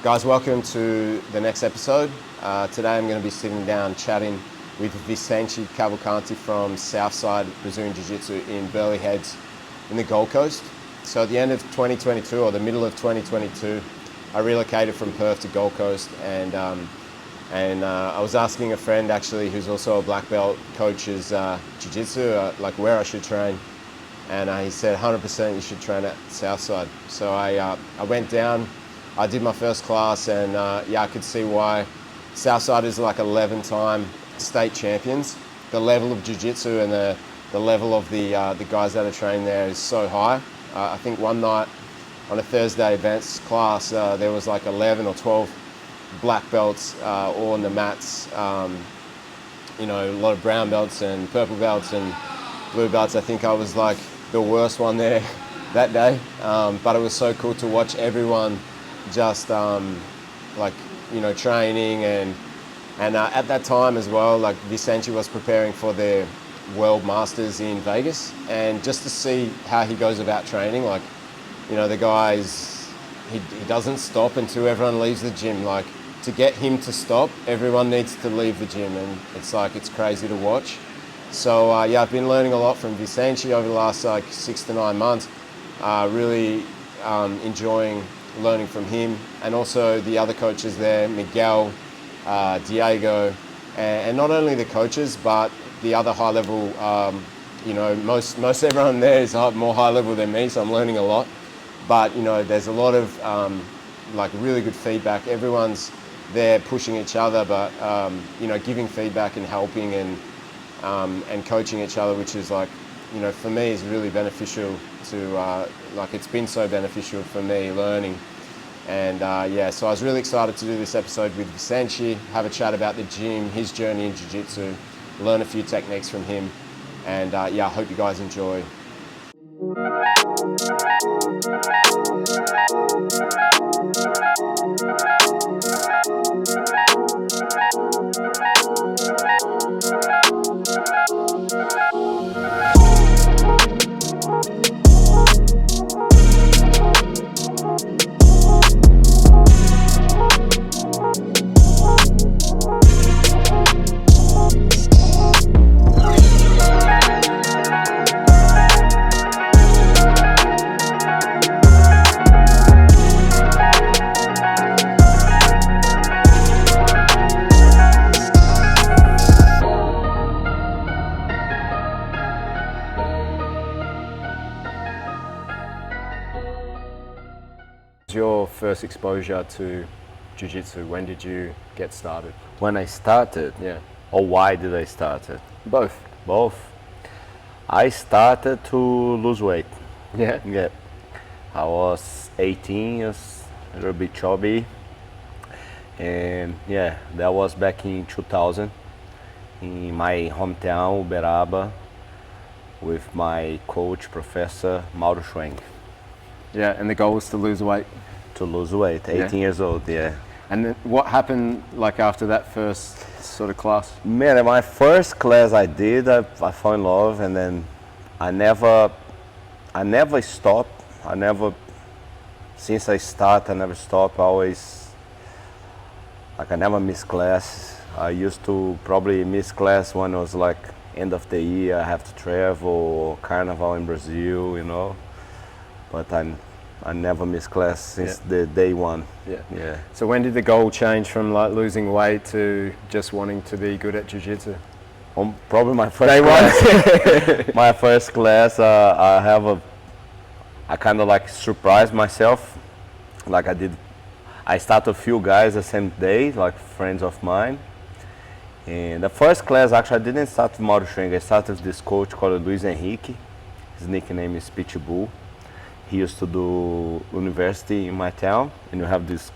Guys, welcome to the next episode. Today I'm going to be sitting down chatting with Vicente Cavalcanti from Southside Brazilian Jiu Jitsu in Burleigh Heads in the Gold Coast. So at the end of 2022 or the middle of 2022, I relocated from Perth to Gold Coast, and I was asking a friend actually who's also a black belt coaches Jiu Jitsu like where I should train, and he said 100% you should train at Southside. So I went down. I did my first class, and I could see why Southside is like 11-time state champions. The level of jiu-jitsu and the level of the guys that are trained there is so high. I think one night on a Thursday advanced class, there was like 11 or 12 black belts all on the mats. A lot of brown belts and purple belts and blue belts. I think I was like the worst one there that day, but it was so cool to watch everyone just training, and at that time as well, like Vicente was preparing for the World Masters in Vegas, and just to see how he goes about training, like, the guy he doesn't stop until everyone leaves the gym. Like, to get him to stop, everyone needs to leave the gym, and it's crazy to watch. So I've been learning a lot from Vicente over the last 6 to 9 months. Really enjoying learning from him, and also the other coaches there, Miguel, Diego, and not only the coaches, but the other high level, most everyone there is more high level than me, so I'm learning a lot. But, there's a lot of really good feedback. Everyone's there pushing each other, but, giving feedback and helping and coaching each other, which is for me is really beneficial to, it's been so beneficial for me learning. And so I was really excited to do this episode with Vicente, have a chat about the gym, his journey in jiu-jitsu, learn a few techniques from him, and I hope you guys enjoy. Your first exposure to jiu-jitsu, when did you get started? When I started? Yeah. Or why did I start it? Both. I started to lose weight. Yeah. I was 18 years, a little bit chubby, and that was back in 2000 in my hometown, Uberaba, with my coach, Professor Mauro Schwenk. Yeah, and the goal was to lose weight? To lose weight, 18 years old, yeah. And then what happened after that first sort of class? Man, my first class I did, I fell in love, and then I never stopped. Since I started, I never stopped. I never miss class. I used to probably miss class when it was end of the year, I have to travel, or carnival in Brazil, But I never miss class since the day one. Yeah. So when did the goal change from losing weight to just wanting to be good at jiu-jitsu? Probably my first class. My first class, I kind of surprised myself. I started a few guys the same day, friends of mine. And the first class, actually, I didn't start with Mauro Schwenk. I started with this coach called Luis Henrique. His nickname is Pitbull. He used to do university in my town, and you have these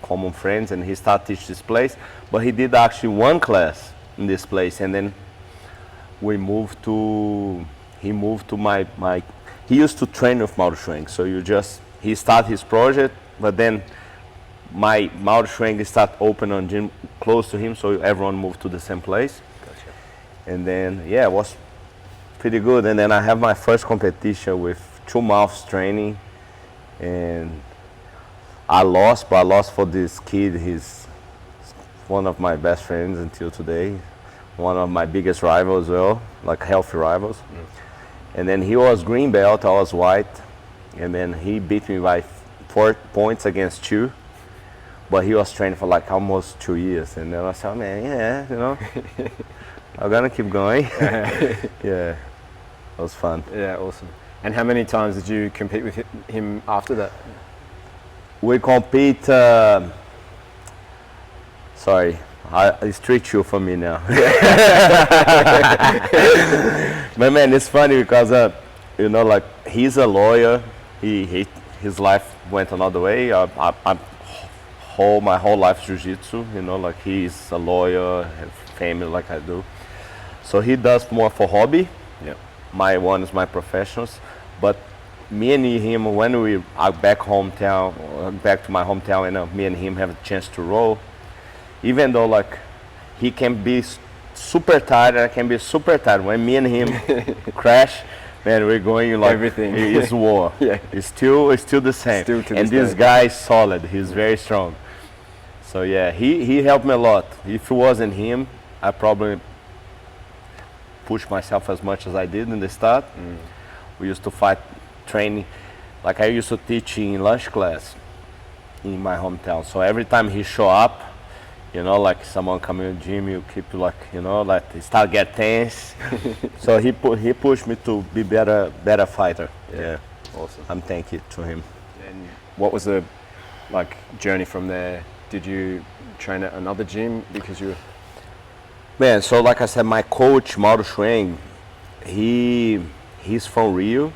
common friends, and he started to teach this place. But he did actually one class in this place, and then he moved to he used to train with Mauro Schwenk. So he started his project, but then my Mauro Schwenk started open on gym close to him, so everyone moved to the same place. Gotcha. And then, it was pretty good. And then I have my first competition with 2 months training, and I lost, but I lost for this kid. He's one of my best friends until today. One of my biggest rivals as well, like healthy rivals. And then he was green belt, I was white. And then he beat me by 4 points against 2. But he was training for like almost 2 years. And then I said, man, yeah, you know, I'm gonna keep going. Yeah, it was fun. Yeah, awesome. And how many times did you compete with him after that? We compete, sorry, it's 3-2 for me now. But man, it's funny because, you know, like he's a lawyer. His life went another way. My whole life jiu-jitsu, you know, like he's a lawyer, have family like I do. So he does more for hobby. Yeah. My one is my professionals. But me and him, when we are back to my hometown, and me and him have a chance to roll, even though like he can be super tired, I can be super tired. When me and him crash, man, we're going like everything. It's war. Yeah. It's still the same. Still to and this guy is solid. He's very strong. So yeah, he helped me a lot. If it wasn't him, I probably pushed myself as much as I did in the start. We used to fight training. Like I used to teach in lunch class in my hometown. So every time he show up, you know, like someone come in the gym, you keep like, you know, like start get tense. So he pushed me to be better fighter. Yeah. Awesome. I'm thankful to him. And what was the like journey from there? Did you train at another gym because you? Man, so like I said, my coach Mauro Schweng, he's from Rio,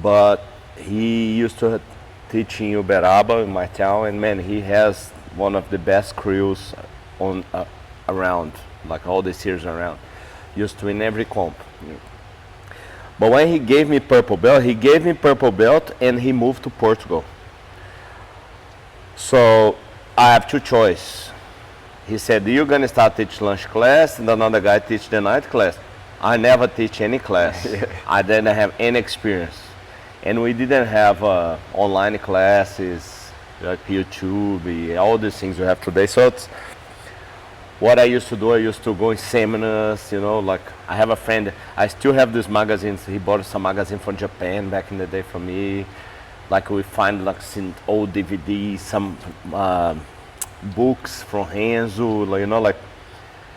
but he used to teach in Uberaba in my town, and man, he has one of the best crews on around, like all the series around. Used to win every comp. But when he gave me purple belt, and he moved to Portugal. So I have 2 choices. He said, you're gonna start teach lunch class, and another guy teach the night class. I never teach any class. I didn't have any experience. And we didn't have online classes, like YouTube, all these things we have today. So it's, what I used to do, I used to go in seminars, you know, like I have a friend, I still have these magazines. He bought some magazine from Japan back in the day for me. Like we find like some old DVDs, some books from Renzo, like, you know, like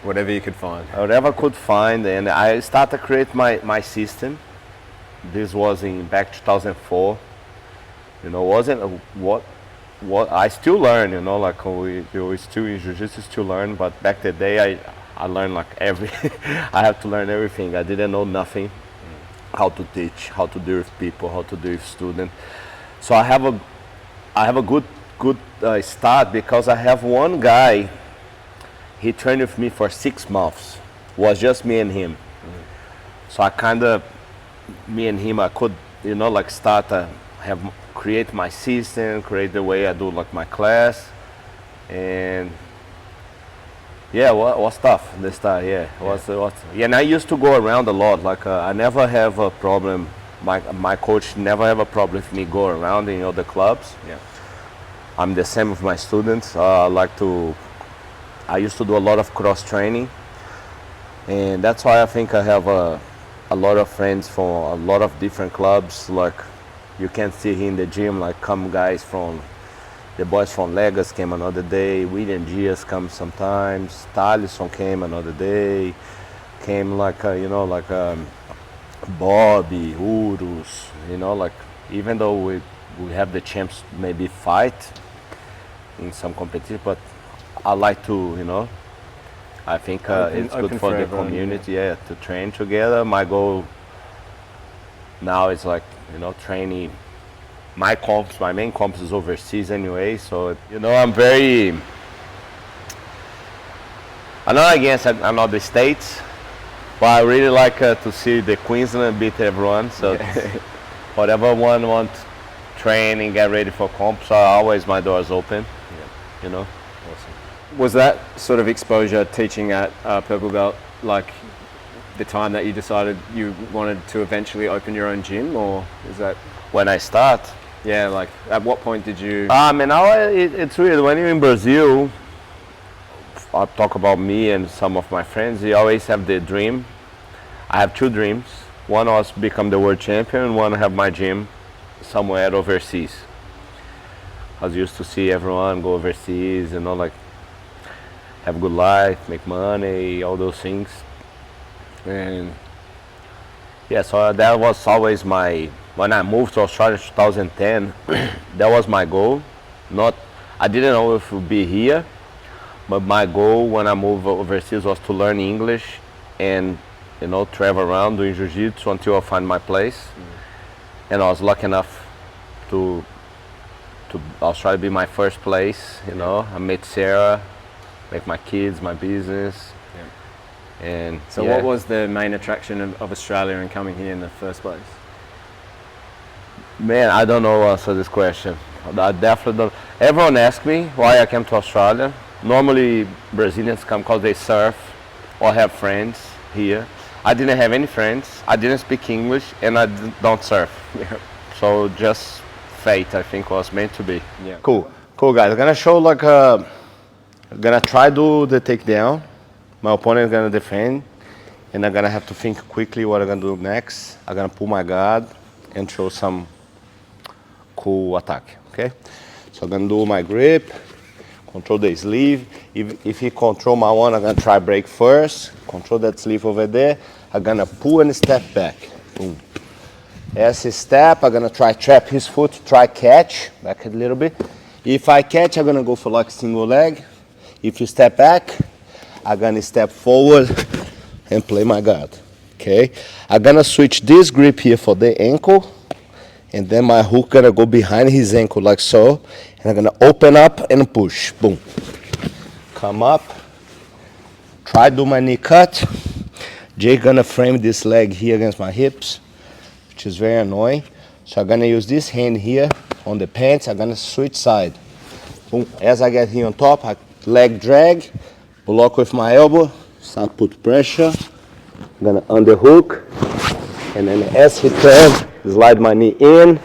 Whatever you could find. whatever I could find, and I started to create my system. This was in back 2004. You know, wasn't what I still learn. You know, like we still in jiu-jitsu still learn, but back the day I learned like I have to learn everything. I didn't know nothing. How to teach, how to deal with people, how to deal with students. So I have a good start because I have one guy. He trained with me for 6 months. Was just me and him. So I kind of, me and him, I could, you know, like start create my system, create the way I do like my class, and yeah, was tough the start. Yeah, was yeah. And I used to go around a lot. Like I never have a problem. My coach never have a problem with me go around in other clubs. Yeah. I'm the same with my students. I used to do a lot of cross training, and that's why I think I have a lot of friends from a lot of different clubs. Like you can see here in the gym, like come guys from the boys from Legas came another day. William Diaz comes sometimes. Talisson came another day. Came like you know, like Bobby, Urus. You know, like even though we have the chance maybe fight in some competition, but I like to, you know, I think it's good for the community, yeah, to train together. My goal now is like, you know, training. My main comps is overseas anyway, so, you know, I'm not against another states, but I really like to see the Queensland beat everyone, so whatever one want training, get ready for comps, always my door's open, you know. Awesome. Was that sort of exposure teaching at Purple Belt like the time that you decided you wanted to eventually open your own gym, or is that? When I start, Yeah, like at what point did you? It's weird when you're in Brazil. I'll talk about me and some of my friends. You always have the dream. I have two dreams. One was become the world champion. One have my gym somewhere overseas. I was used to see everyone go overseas, like have a good life, make money, all those things. And yeah, so that was always my. When I moved to Australia in 2010, that was my goal. Not, I didn't know if it would be here, but my goal when I moved overseas was to learn English and travel around doing jiu-jitsu until I find my place. And I was lucky enough to Australia be my first place. I met Sarah, make my kids, my business. Yeah. And so, yeah. what was the main attraction of Australia and coming here in the first place? Man, I don't know answer this question. I definitely don't. Everyone asks me why I came to Australia. Normally Brazilians come because they surf or have friends here. I didn't have any friends. I didn't speak English and I don't surf. So just fate, I think, was meant to be. Yeah. Cool guys. I'm gonna show I'm gonna try do the takedown. My opponent is gonna defend, and I'm gonna have to think quickly what I'm gonna do next. I'm gonna pull my guard and show some cool attack. Okay. So I'm gonna do my grip, control the sleeve. If he control my one, I'm gonna try break first. Control that sleeve over there. I'm gonna pull and step back. Boom. As he step, I'm gonna try trap his foot, try catch, back a little bit. If I catch, I'm gonna go for like single leg. If you step back, I'm gonna step forward and play my guard, okay? I'm gonna switch this grip here for the ankle, and then my hook gonna go behind his ankle like so, and I'm gonna open up and push, boom. Come up, try do my knee cut. Jake gonna frame this leg here against my hips, which is very annoying. So I'm gonna use this hand here on the pants. I'm gonna switch side. Boom. As I get here on top, I leg drag, block with my elbow, start put pressure. I'm gonna underhook, and then as he turns, slide my knee in.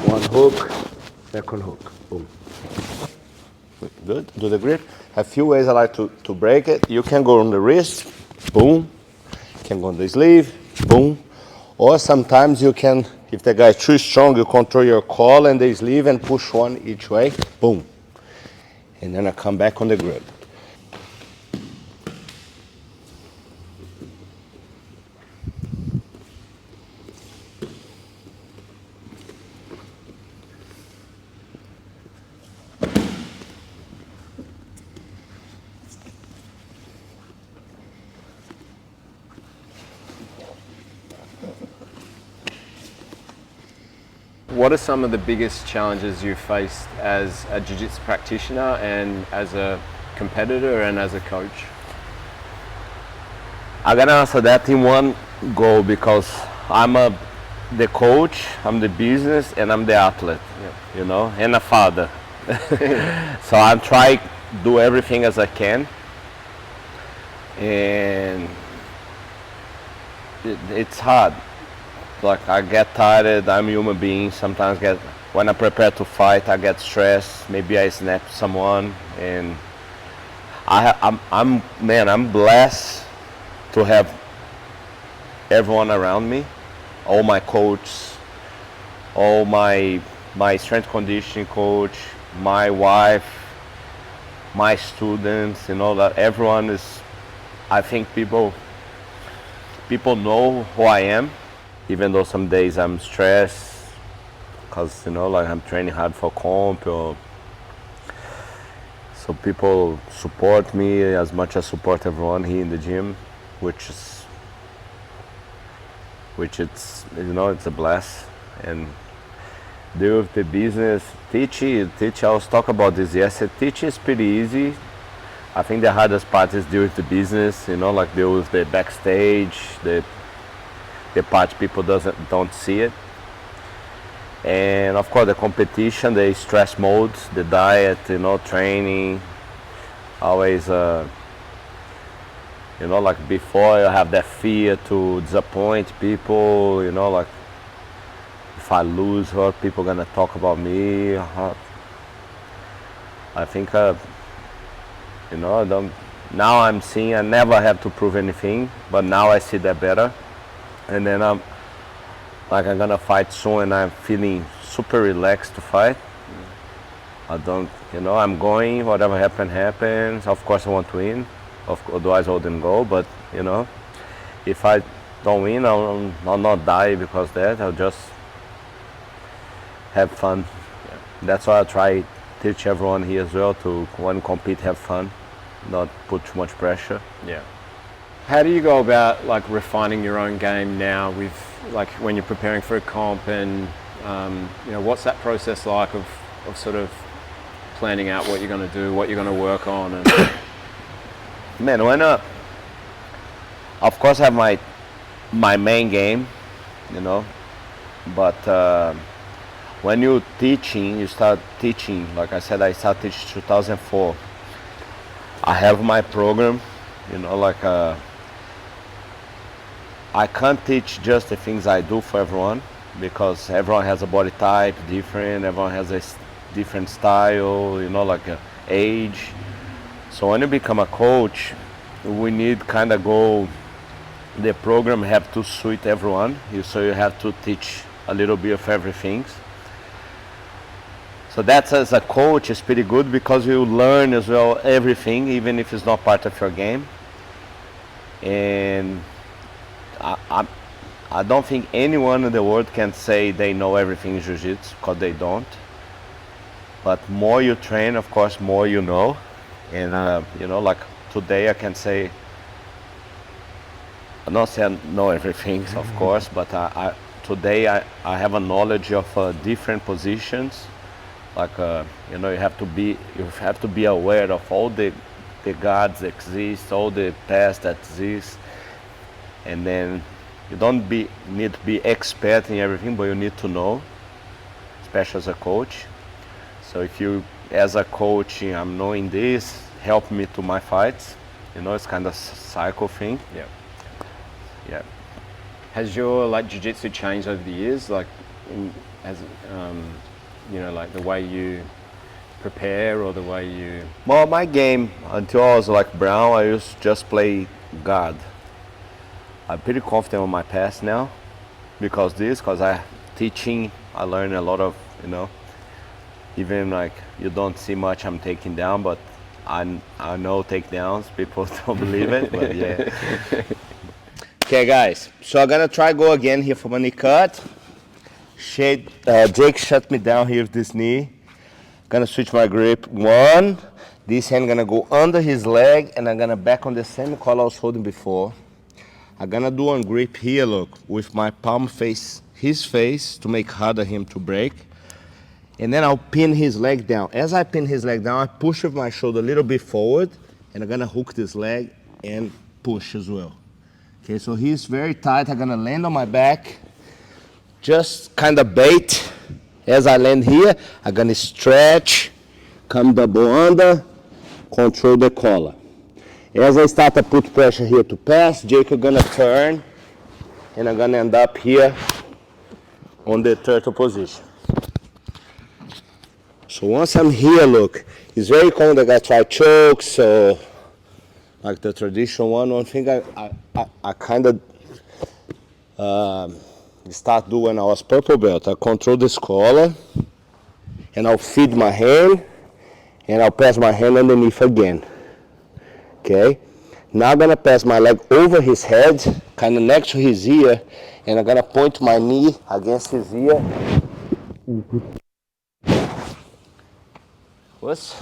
One hook, second hook. Boom. Good. Do the grip. A few ways I like to break it. You can go on the wrist, boom. You can go on the sleeve, boom. Or sometimes you can, if the guy is too strong, you control your collar and the sleeve and push one each way, boom. And then I come back on the grip. What are some of the biggest challenges you faced as a jiu-jitsu practitioner and as a competitor and as a coach? I'm gonna answer that in one go because I'm the coach, I'm the business, and I'm the athlete, and a father. So I'm trying to do everything as I can, and it's hard. Like I get tired, I'm a human being. Sometimes when I prepare to fight, I get stressed. Maybe I snap someone, and I'm blessed to have everyone around me, all my coaches, all my strength conditioning coach, my wife, my students, that everyone is. I think people know who I am. Even though some days I'm stressed because I'm training hard for comp, so people support me as much as support everyone here in the gym, which it's it's a bless. And deal with the business, teach. I was talking about this yesterday. Teach is pretty easy. I think the hardest part is deal with the business, like deal with the backstage, the part people don't see it, and of course the competition, the stress modes, the diet, training, always like before you have that fear to disappoint people, like if if I lose, what people gonna talk about me. I think, you know, now I'm seeing I never have to prove anything, but now I see that better. And then I'm gonna fight soon, and I'm feeling super relaxed to fight. I don't, you know, I'm going, whatever happens. Of course I want to win, otherwise I wouldn't go, but, you know, if I don't win, I'll not die because of that. I'll just have fun. Yeah. That's why I try teach everyone here as well to, when compete, have fun, not put too much pressure. Yeah. How do you go about like refining your own game now with like when you're preparing for a comp, and you know, what's that process like of sort of planning out what you're going to do, what you're going to work on? And man, when of course I have my main game, you know, but when you start teaching, like I said, I started teaching 2004. I have my program, you know, like I can't teach just the things I do for everyone, because everyone has a body type different, everyone has a different style, you know, like age. So when you become a coach, we need kind of the program have to suit everyone. So you have to teach a little bit of everything. So that's, as a coach, is pretty good, because you learn as well everything, even if it's not part of your game. And I don't think anyone in the world can say they know everything in jiu-jitsu, because they don't. But more you train, of course, more you know. And you know, like today I can say, I'm not saying I know everything, of course, but today I have a knowledge of different positions. Like you know, you have to be aware of all the guards that exist, all the paths that exist, and then you don't need to be expert in everything, but you need to know, especially as a coach. So if you, as a coach, I'm knowing this, help me to my fights. You know, it's kind of cycle thing. Yeah. Yeah. Has your like jiu-jitsu changed over the years? Like, you know, like the way you prepare or the way you... Well, my game, until I was like brown, I used to just play guard. I'm pretty confident on my pass now, because I teaching, I learn a lot of, you know, even like you don't see much I'm taking down, but I know takedowns, people don't believe it, but yeah. Okay guys, so I'm gonna try go again here for my knee cut. Jake shut me down here with this knee. Gonna switch my grip. One, this hand gonna go under his leg, and I'm gonna back on the same collar I was holding before. I'm gonna do one grip here, look, with my palm face his face to make harder him to break. And then I'll pin his leg down. As I pin his leg down, I push with my shoulder a little bit forward, and I'm gonna hook this leg and push as well. Okay, so he's very tight. I'm gonna land on my back, just kind of bait. As I land here, I'm gonna stretch, come double under, control the collar. As I start to put pressure here to pass, Jake is gonna turn, and I'm gonna end up here on the turtle position. So once I'm here, look, it's very common that I try chokes, so like the traditional one thing I kind of start doing when I was purple belt. I control this collar, and I'll feed my hand, and I'll pass my hand underneath again. Okay? Now I'm gonna pass my leg over his head, kind of next to his ear, and I'm gonna point my knee against his ear. What's?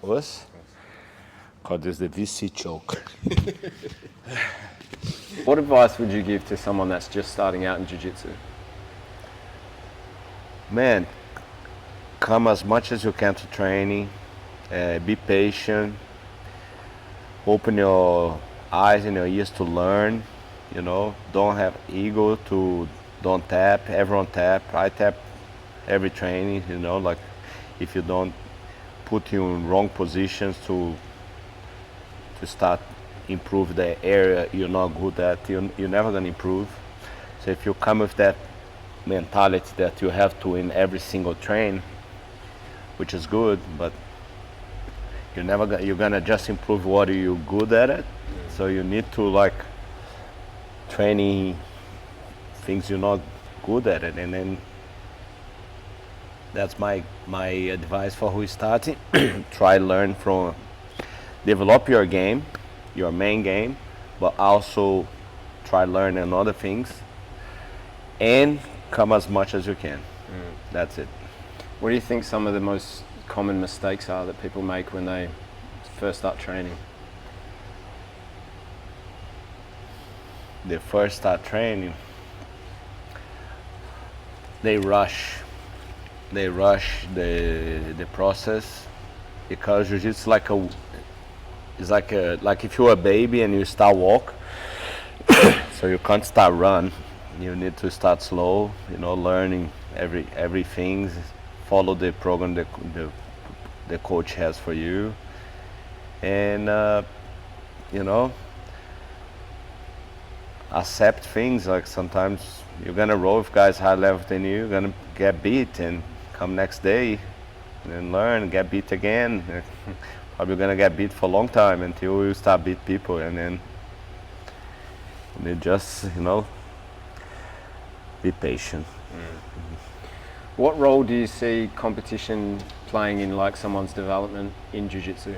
What's? Call this the VC choke. What advice would you give to someone that's just starting out in jiu-jitsu? Man, come as much as you can to training. Be patient. Open your eyes and your ears to learn. You know, don't have ego to don't tap. Everyone tap. I tap every training. You know, like if you don't put you in wrong positions to start improve the area you're not good at, you're never gonna improve. So if you come with that mentality that you have to win every single train, which is good, but you're gonna just improve what you're good at it. So you need to like training things you're not good at it, and then that's my advice for who is starting. Try learn from, develop your game, your main game, but also try learning other things and come as much as you can. That's it. What do you think some of the most common mistakes are that people make when they first start training? They first start training, they rush the process, because jiu-jitsu is like if you're a baby and you start walk, so you can't start run. You need to start slow, you know, learning everything, follow the program the coach has for you, and you know, accept things. Like sometimes you're gonna roll with guys higher level than you, you're gonna get beat, and come next day and learn, get beat again. Probably gonna get beat for a long time until you start beat people, and then you just, you know, be patient. What role do you see competition playing in like someone's development in jiu-jitsu?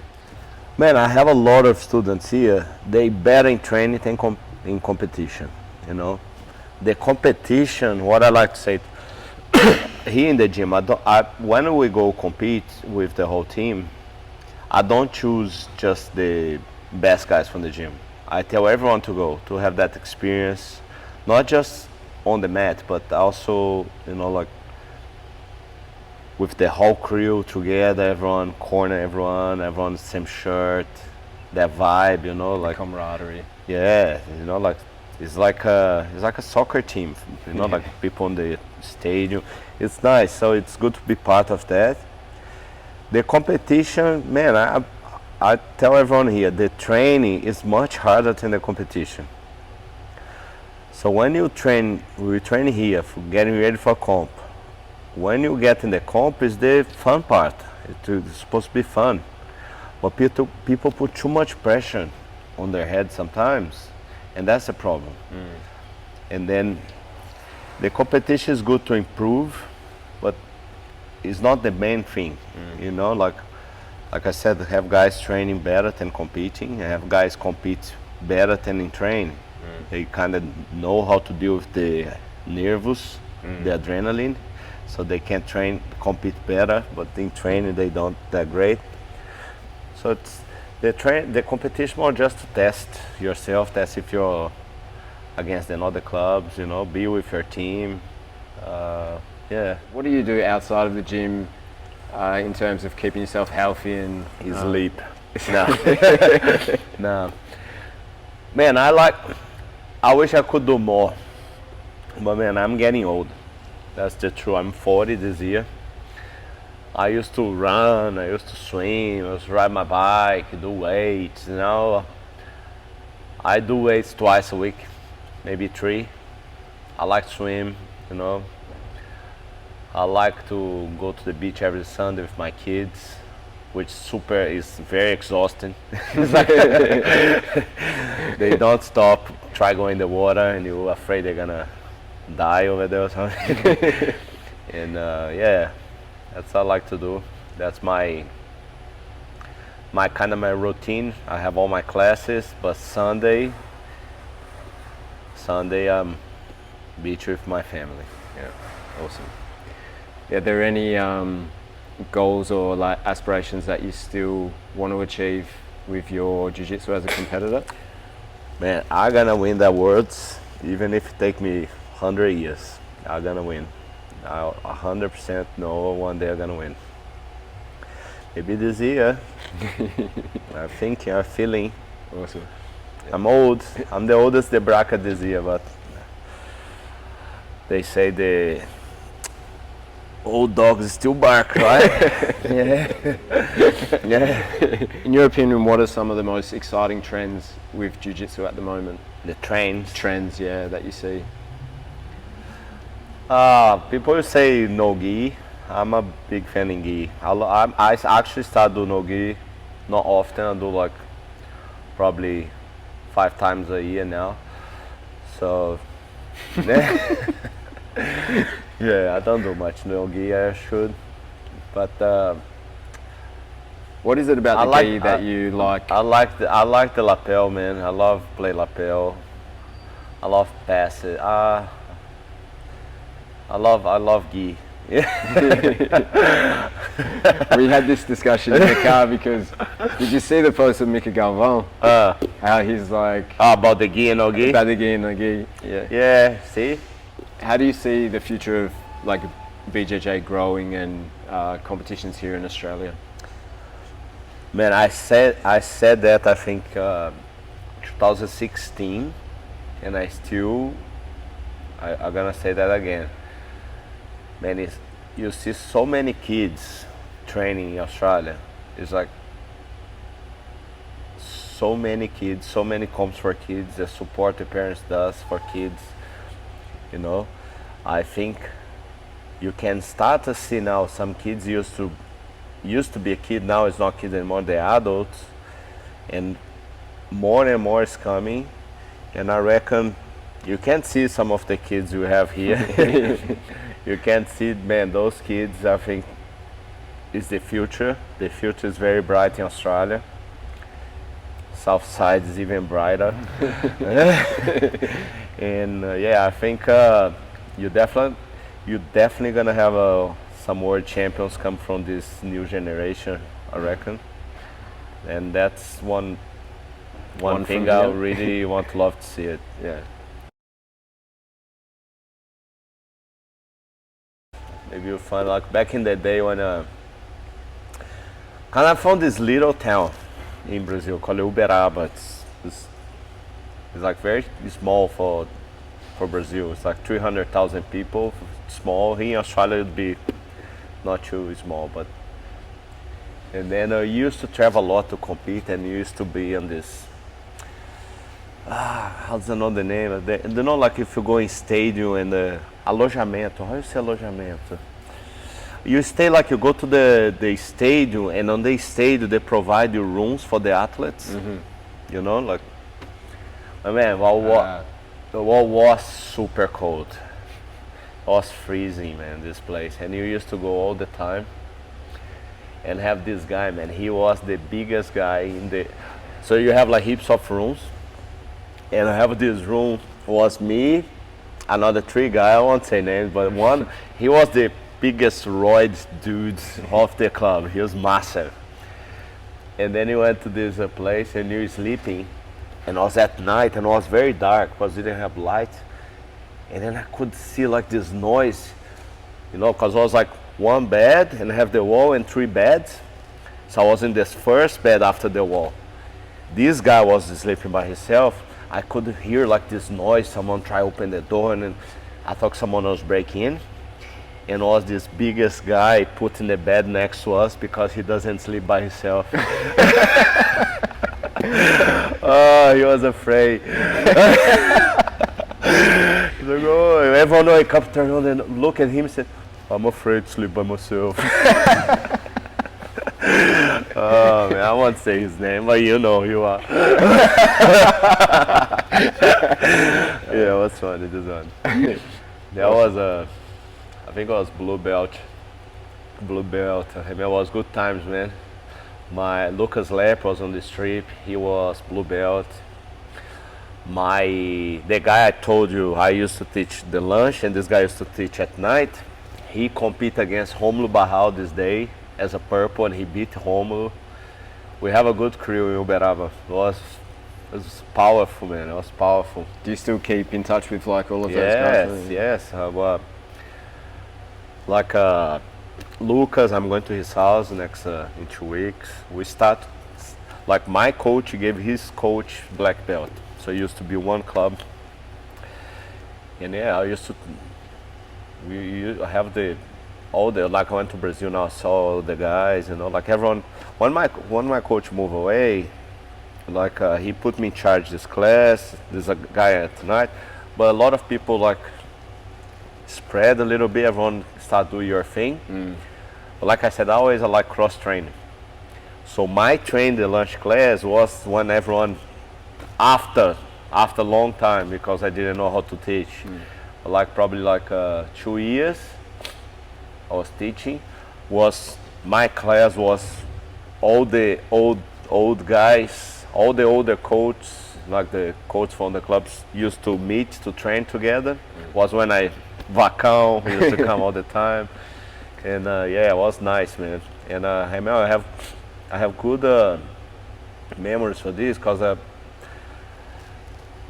Man, I have a lot of students here. They better in training than in competition. You know, the competition. What I like to say here in the gym, when we go compete with the whole team, I don't choose just the best guys from the gym. I tell everyone to go to have that experience, not just on the mat, but also, you know, like with the whole crew together, everyone corner everyone same shirt, that vibe, you know, like camaraderie. Yeah, you know, like it's like a soccer team, you know, like people in the stadium. It's nice, so it's good to be part of that. The competition, man, I tell everyone here, the training is much harder than the competition. So when we train here for getting ready for comp. When you get in the comp is the fun part. It's supposed to be fun. But people put too much pressure on their head sometimes, and that's a problem. And then the competition is good to improve, but it's not the main thing. You know, like I said, have guys training better than competing, have guys compete better than in training. They kind of know how to deal with the nervous, the adrenaline, so they can compete better, but in training they don't that great. So it's the competition more just to test yourself, test if you're against another clubs, you know, be with your team. Yeah. What do you do outside of the gym in terms of keeping yourself healthy and Sleep. No. No. Man, I wish I could do more, but man, I'm getting old. That's the truth. I'm 40 this year. I used to run, I used to swim, I used to ride my bike, do weights, you know. I do weights twice a week, maybe 3. I like to swim, you know. I like to go to the beach every Sunday with my kids, which is very exhausting. They don't stop, try going in the water, and you're afraid they're gonna die over there or something. And yeah, that's what I like to do. That's my kind of my routine. I have all my classes, but Sunday I'm beach with my family. Yeah, awesome. Are there any goals or like aspirations that you still want to achieve with your jiu-jitsu as a competitor? Man, I'm gonna win the worlds, even if it take me 100 years. I'm gonna win. I 100% know one day I'm gonna win. Maybe this year. I'm thinking, I'm feeling. Awesome. I'm old. I'm the oldest the bracket this year, but they say the old dogs still bark, right? Yeah. Yeah. In your opinion, what are some of the most exciting trends with jiu-jitsu at the moment? The trains. Trends, yeah, that you see. People say no gi. I'm a big fan in gi. I actually start do no gi, not often. I do like probably 5 times a year now. So yeah, I don't do much no gi. I should, but What is it about I the like- gi that you like? I like the lapel, man. I love play lapel. I love pass it. I love gi. We had this discussion in the car because did you see the post of Mika Galvan? How he's like About the gi and no gi. about the gi and the gi. Yeah. Yeah, see. How do you see the future of like BJJ growing and competitions here in Australia? Man, I said that I think 2016, and I'm gonna say that again. Man, you see so many kids training in Australia. It's like so many kids, so many comps for kids, the support the parents does for kids. You know, I think you can start to see now some kids used to be a kid, now it's not kids anymore, they're adults, and more is coming. And I reckon you can see some of the kids we have here. You can see, man, those kids, I think, is the future. The future is very bright in Australia. Southside is even brighter. And yeah, I think you definitely gonna have some world champions come from this new generation, I reckon. And that's one One thing from I here. really love to see it. Yeah. Maybe you'll find like back in the day when kind of from this little town in Brazil called Uberaba. It's like very small for Brazil. It's like 300,000 people. Small. Here in Australia it'd be not too small, but and then I used to travel a lot to compete and used to be on this. How's another name? You know, like if you go in stadium and alojamento. How you say alojamento? You stay like you go to the stadium, and on the stadium they provide you rooms for the athletes. You know, like, man, the wall was super cold. It was freezing, man, this place, and you used to go all the time. And have this guy, man, he was the biggest guy in the. So you have like heaps of rooms, and I have this room was me, another 3 guys, I won't say names, but one, he was the biggest roid dude of the club. He was massive. And then he went to this place and he was sleeping, and it was at night and it was very dark because we didn't have light. And then I could see like this noise, you know, because it was like 1 bed and I have the wall and 3 beds. So I was in this first bed after the wall. This guy was sleeping by himself. I could hear like this noise, someone try to open the door, and then I thought someone was breaking in. And it was this biggest guy put in the bed next to us because he doesn't sleep by himself. Oh, he was afraid. He's like, oh, everyone wake up, turn on and look at him and said, I'm afraid to sleep by myself. Oh man, I won't say his name, but you know who you are. Yeah, it was funny, this one. That was I think it was blue belt. Blue belt. I mean, it was good times, man. My Lucas Lep was on this trip. He was blue belt. The guy I told you I used to teach the lunch, and this guy used to teach at night. He competed against Romulo Barral this day as a purple, and he beat Romulo. We have a good crew in Uberaba. It was powerful, man. It was powerful. Do you still keep in touch with like all of those guys? Yes. Lucas, I'm going to his house next in 2 weeks. We start, like my coach gave his coach black belt. So it used to be one club. And yeah, we have like I went to Brazil now, I saw all the guys, like everyone, when my coach moved away, like he put me in charge this class, there's a guy at tonight, but a lot of people like spread a little bit, everyone start doing your thing. But like I said, I like cross training. So my the lunch class was when everyone after a long time, because I didn't know how to teach. Like probably like 2 years I was teaching, my class was all the old guys, all the older coaches, like the coach from the clubs used to meet to train together. Was when Vacão used to come all the time, and yeah, it was nice, man. And I have good memories for this, because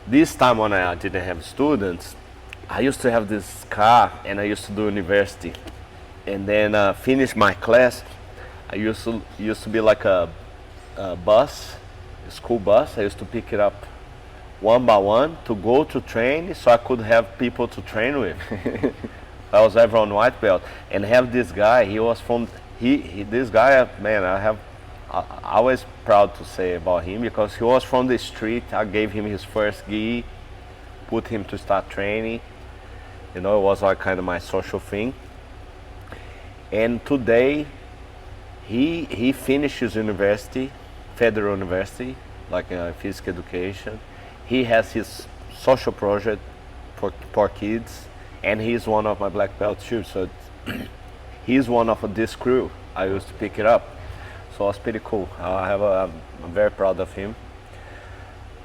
this time when I didn't have students, I used to have this car and I used to do university, and then finish my class. I used to be like a bus, a school bus. I used to pick it up one by one to go to train, so I could have people to train with. I was ever on white belt, and have this guy. He was from this guy, man. I was proud to say about him, because he was from the street. I gave him his first gi, put him to start training. It was like kind of my social thing. And today, he finished his university, Federal University, like physical education. He has his social project for kids, and he's one of my black belts too. So he's one of this crew. I used to pick it up. So it's pretty cool. I'm very proud of him.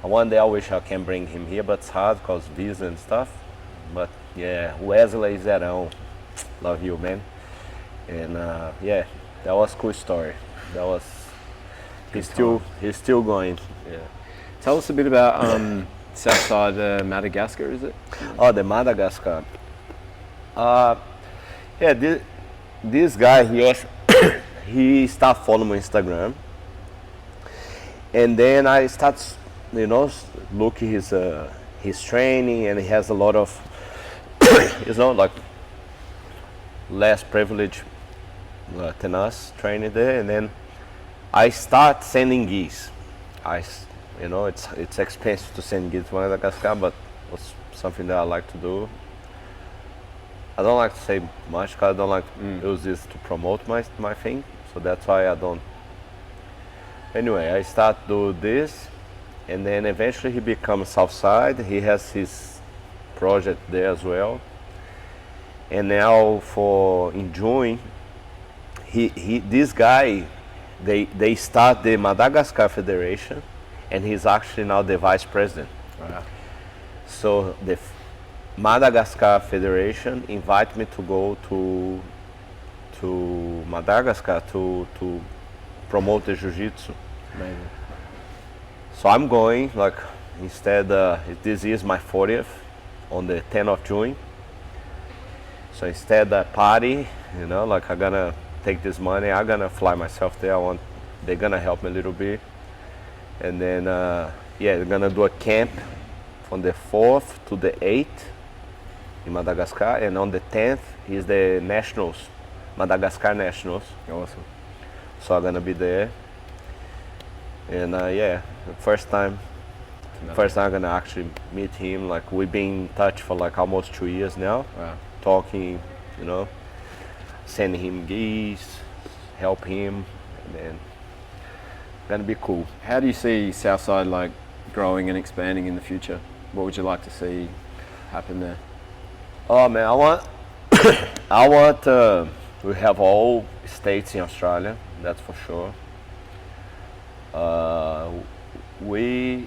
One day I wish I can bring him here, but it's hard because visa and stuff. But yeah, Wesley Zerão, love you, man. And yeah, that was a cool story. He's still going. Yeah. Tell us a bit about Southside Madagascar, is it? Oh, the Madagascar. Yeah, this guy, he started following my Instagram, and then I start, looking his training, and he has a lot of, like less privilege than us training there, and then I start sending gis. It's expensive to send gis to Madagascar, but it's something that I like to do. I don't like to say much, because I don't like to use this to promote my thing, so that's why I don't. Anyway, I start do this, and then eventually he becomes Southside. He has his project there as well. And now in June, this guy, they start the Madagascar Federation, and he's actually now the vice president. Wow. So the Madagascar Federation invite me to go to Madagascar to promote the Jiu-Jitsu. Amazing. So I'm going, like, instead, this is my 40th, on the 10th of June. So instead of party, like I'm gonna take this money, I'm gonna fly myself there. They're gonna help me a little bit. And then, yeah, they're gonna do a camp from the 4th to the 8th in Madagascar. And on the 10th is the Nationals, Madagascar Nationals. Awesome. So I'm gonna be there. And yeah, first time I'm gonna actually meet him. Like, we've been in touch for like almost 2 years now. Wow. Talking, sending him gis, help him, and then gonna be cool. How do you see Southside like growing and expanding in the future? What would you like to see happen there? Oh man, I want we have all states in Australia, that's for sure.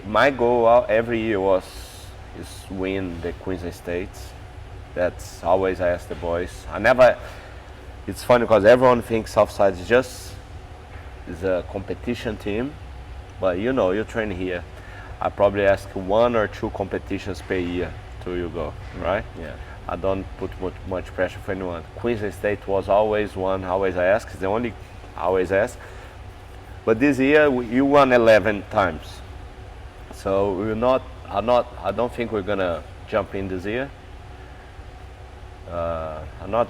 My goal every year is win the Queensland states. That's always I ask the boys. It's funny because everyone thinks Southside is a competition team, but you train here. I probably ask 1 or 2 competitions per year till you go, right? Yeah. I don't put much pressure for anyone. Queensland State was always one, always ask. It's the only always ask. But this year you won 11 times, so we're not. I don't think we're gonna jump in this year. I'm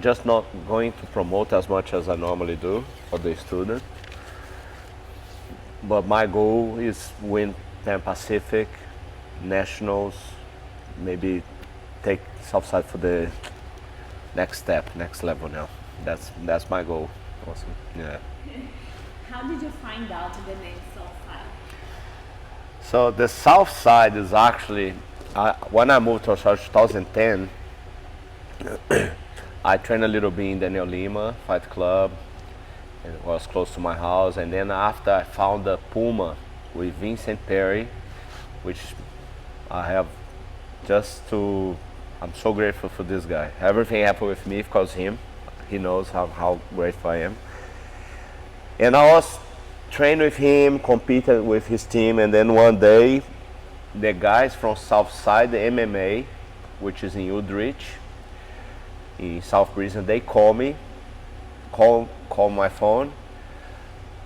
just not going to promote as much as I normally do for the student. But my goal is win Pan Pacific, Nationals, maybe take Southside for the next step, next level now. That's my goal. Awesome. Yeah. How did you find out the name Southside? So the Southside is actually, when I moved to Australia in 2010, I trained a little bit in Daniel Lima Fight Club. It was close to my house, and then after I found the Puma with Vincent Perry, which I have I'm so grateful for this guy. Everything happened with me because him. He knows how grateful I am. And I was trained with him, competed with his team, and then one day, the guys from Southside MMA, which is in Woodridge, in South Brazilian, they call my phone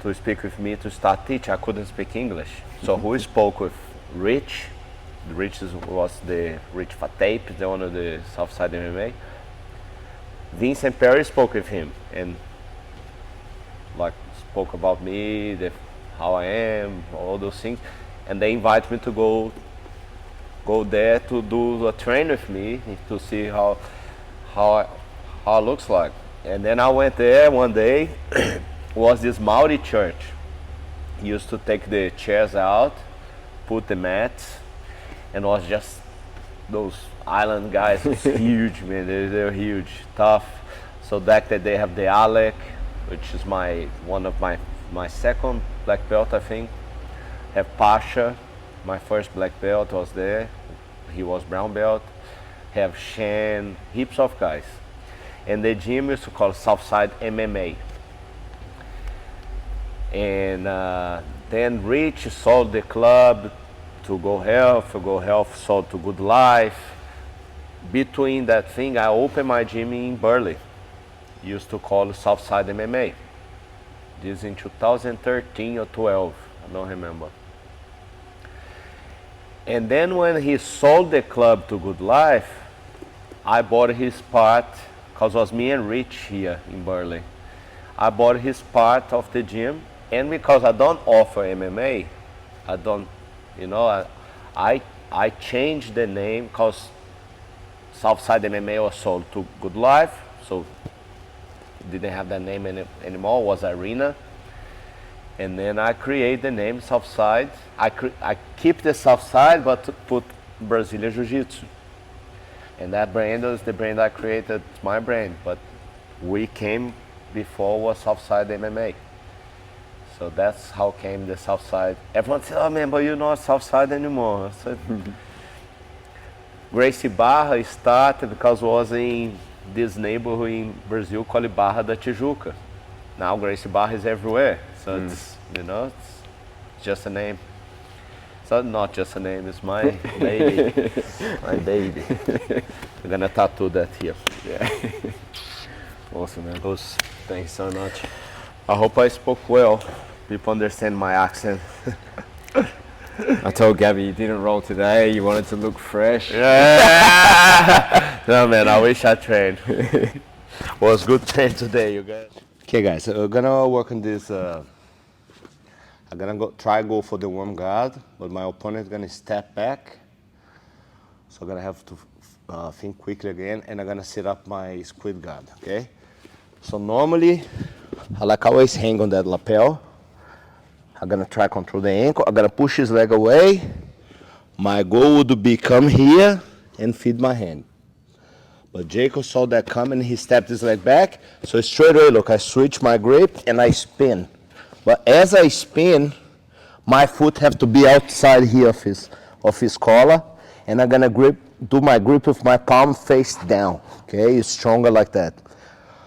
to speak with me to start teaching. I couldn't speak English. So who spoke with Rich? Rich was the Rich Fatape, the owner of the Southside MMA. Vincent Perry spoke with him and like spoke about me, how I am, all those things. And they invited me to go there to do a train with me to see how it looks like. And then I went there one day. Was this Maori church. Used to take the chairs out, put the mats, and was just those island guys. Was huge, man. They're huge, tough. So that they have the Alec, which is one of my second black belt, I think. Have Pasha, my first black belt was there. He was brown belt. Have Shan, heaps of guys. And the gym used to call Southside MMA. And then Rich sold the club to Go Health sold to Good Life. Between that thing, I opened my gym in Burley. Used to call Southside MMA. This in 2013 or 12, I don't remember. And then when he sold the club to Good Life, I bought his part, because it was me and Rich here in Burley. I bought his part of the gym, and because I don't offer MMA, I changed the name because Southside MMA was sold to Good Life, so didn't have that name anymore, was Arena. And then I create the name Southside. I keep the Southside, but put Brazilian Jiu Jitsu. And that brand is the brand I created, it's my brand, but we came before was Southside MMA. So that's how came the Southside. Everyone said, oh man, but you're not Southside anymore. I said, Gracie Barra started because it was in this neighborhood in Brazil called Barra da Tijuca. Now Gracie Barra is everywhere. So it's just a name. So not just a name, it's my baby. My baby. I'm gonna tattoo that here. Yeah. Awesome, man. Thank you so much. I hope I spoke well. People understand my accent. I told Gabby you didn't roll today, you wanted to look fresh. Yeah. No man, I wish I trained. Was good train today, you guys. Okay guys, so we're gonna work on this. I'm gonna go for the warm guard, but my opponent is gonna step back. So I'm gonna have to think quickly again, and I'm gonna set up my squid guard, okay? So normally, I always hang on that lapel. I'm gonna try control the ankle. I'm gonna push his leg away. My goal would be come here and feed my hand. But Jacob saw that coming, he stepped his leg back. So straight away, look, I switch my grip and I spin. But as I spin, my foot have to be outside here of his collar, and I'm gonna do my grip with my palm face down. Okay, it's stronger like that.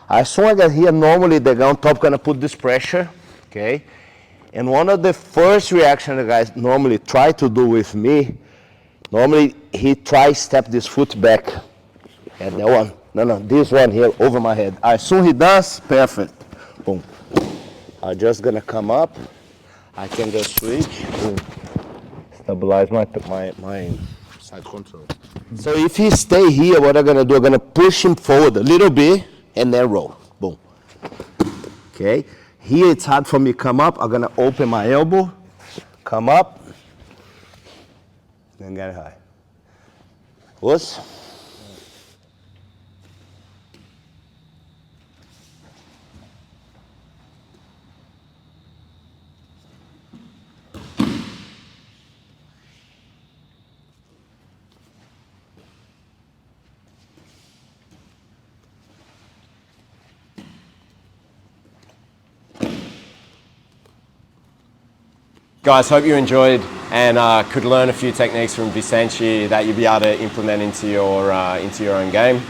As soon as I get here, normally the guy on top gonna put this pressure. Okay, and one of the first reactions the guys normally try to do with me Normally, he tri-step this foot back. And that one. No, this one here over my head. As soon he does, perfect. Boom. I'm just gonna come up. I can just switch. Boom. Stabilize my side control. So if he stay here, what I'm gonna do, I'm gonna push him forward a little bit and then roll. Boom. Okay. Here it's hard for me to come up. I'm gonna open my elbow, come up, then get high. Whoops. Guys, hope you enjoyed and could learn a few techniques from Vicente that you'll be able to implement into your own game.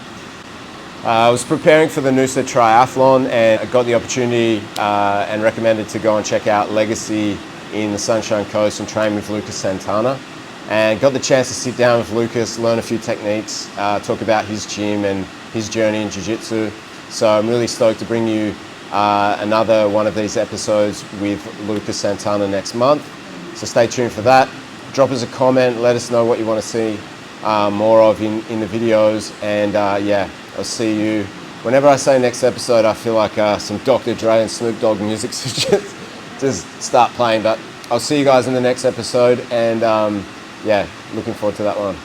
I was preparing for the Noosa Triathlon and I got the opportunity and recommended to go and check out Legacy in the Sunshine Coast and train with Lucas Santana. And got the chance to sit down with Lucas, learn a few techniques, talk about his gym and his journey in Jiu Jitsu. So I'm really stoked to bring you another one of these episodes with Lucas Santana next month. So stay tuned for that. Drop us a comment, let us know what you want to see more of in the videos. And yeah, I'll see you. Whenever I say next episode, I feel like some Dr. Dre and Snoop Dogg music should just start playing. But I'll see you guys in the next episode. And yeah, looking forward to that one.